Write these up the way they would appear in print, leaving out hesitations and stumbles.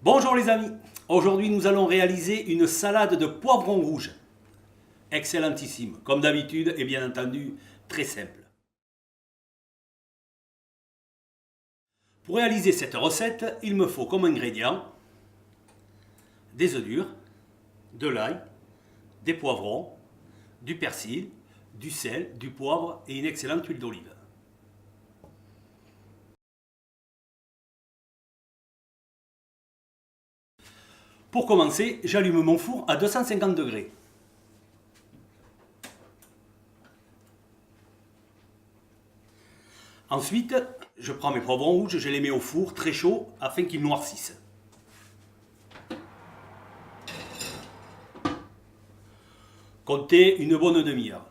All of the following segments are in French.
Bonjour les amis, aujourd'hui nous allons réaliser une salade de poivrons rouges. Excellentissime, comme d'habitude et bien entendu très simple. Pour réaliser cette recette, il me faut comme ingrédients des œufs durs, de l'ail, des poivrons, du persil, du sel, du poivre et une excellente huile d'olive. Pour commencer, j'allume mon four à 250 degrés. Ensuite, je prends mes poivrons rouges, je les mets au four très chaud afin qu'ils noircissent. Comptez une bonne demi-heure.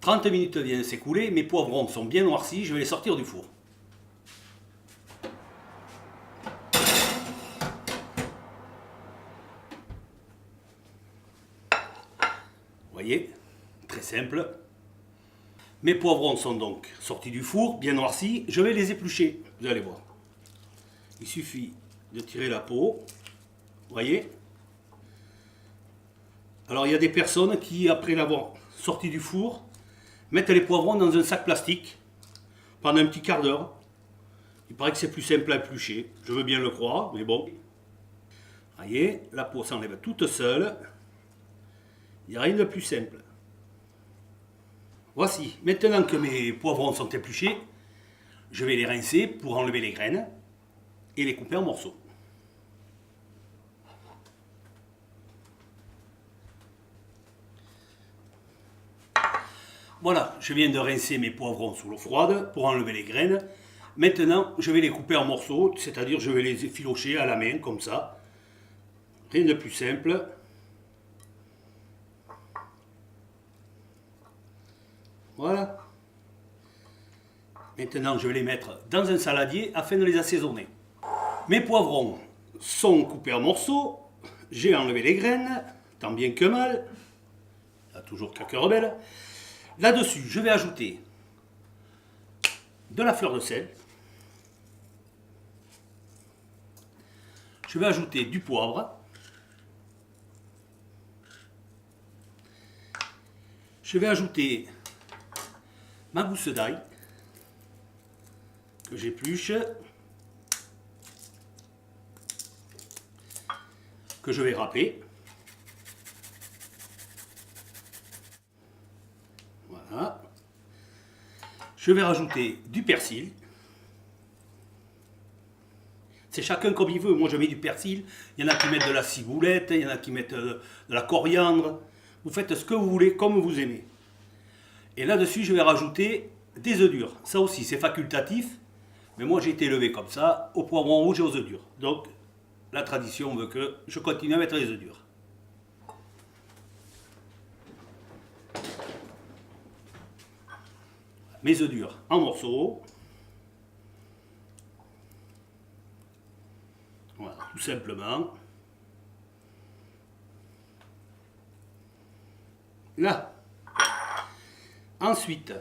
30 minutes viennent de s'écouler, mes poivrons sont bien noircis, je vais les sortir du four. Vous voyez, très simple. Mes poivrons sont donc sortis du four, bien noircis. Je vais les éplucher, vous allez voir. Il suffit de tirer la peau, vous voyez. Alors il y a des personnes qui, après l'avoir sorti du four, mettent les poivrons dans un sac plastique pendant un petit quart d'heure. Il paraît que c'est plus simple à éplucher, je veux bien le croire, mais bon. Vous voyez, la peau s'enlève toute seule. Il n'y a rien de plus simple. Voici, maintenant que mes poivrons sont épluchés, je vais les rincer pour enlever les graines et les couper en morceaux. Voilà, je viens de rincer mes poivrons sous l'eau froide pour enlever les graines. Maintenant, je vais les couper en morceaux, c'est-à-dire je vais les effilocher à la main, comme ça. Rien de plus simple. Voilà. Maintenant, je vais les mettre dans un saladier afin de les assaisonner. Mes poivrons sont coupés en morceaux. J'ai enlevé les graines, tant bien que mal. Il y a toujours quelques rebelles. Là-dessus, je vais ajouter de la fleur de sel. Je vais ajouter du poivre. Je vais ajouter ma gousse d'ail que j'épluche, que je vais râper. Voilà. Je vais rajouter du persil. C'est chacun comme il veut. Moi je mets du persil. Il y en a qui mettent de la ciboulette, il y en a qui mettent de la coriandre. Vous faites ce que vous voulez, comme vous aimez. Et là-dessus, je vais rajouter des œufs durs. Ça aussi, c'est facultatif. Mais moi, j'ai été élevé comme ça, aux poivrons rouges et aux œufs durs. Donc, la tradition veut que je continue à mettre les œufs durs. Mes œufs durs en morceaux. Voilà, tout simplement. Là. Ensuite,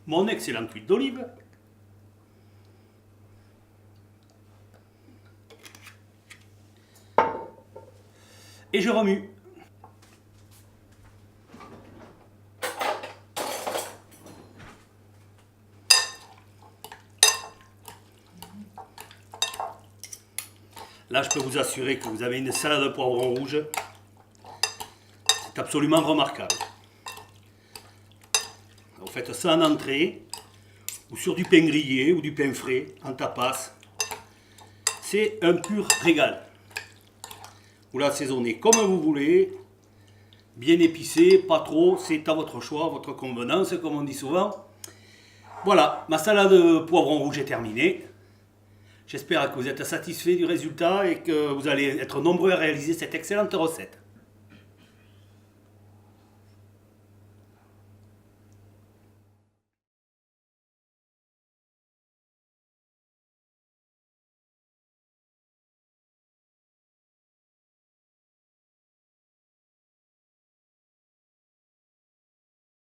mon excellente huile d'olive. Et je remue. Là, je peux vous assurer que vous avez une salade de poivrons rouges. C'est absolument remarquable. Vous faites ça en entrée, ou sur du pain grillé, ou du pain frais, en tapas. C'est un pur régal. Vous l'assaisonnez comme vous voulez, bien épicé, pas trop, c'est à votre choix, à votre convenance, comme on dit souvent. Voilà, ma salade de poivrons rouges est terminée. J'espère que vous êtes satisfait du résultat et que vous allez être nombreux à réaliser cette excellente recette.